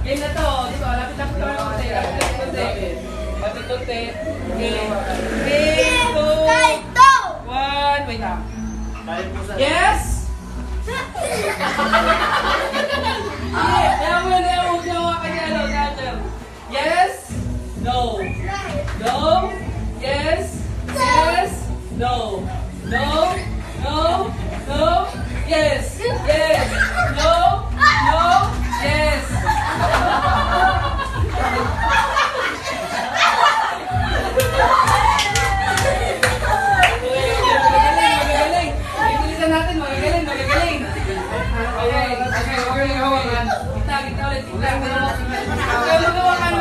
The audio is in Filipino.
Game na to. Dito, lapit-lapit naman ng konti. Lapit-lapit konti. Lapit konti. Okay. 3, 2, 1. Wait lang. Yes! Kaya mo yun, huwag niyo ako kanya, ano, catcher. Yes! No! No! Yes! Yes! No! No! No! No! Yes! Yes! No! No! Yes! Magagaling! Ibilisan natin, magagaling! Okay, okay, huwag kayong hawakan. Gitna ulit, gitna. Okay, magawakan,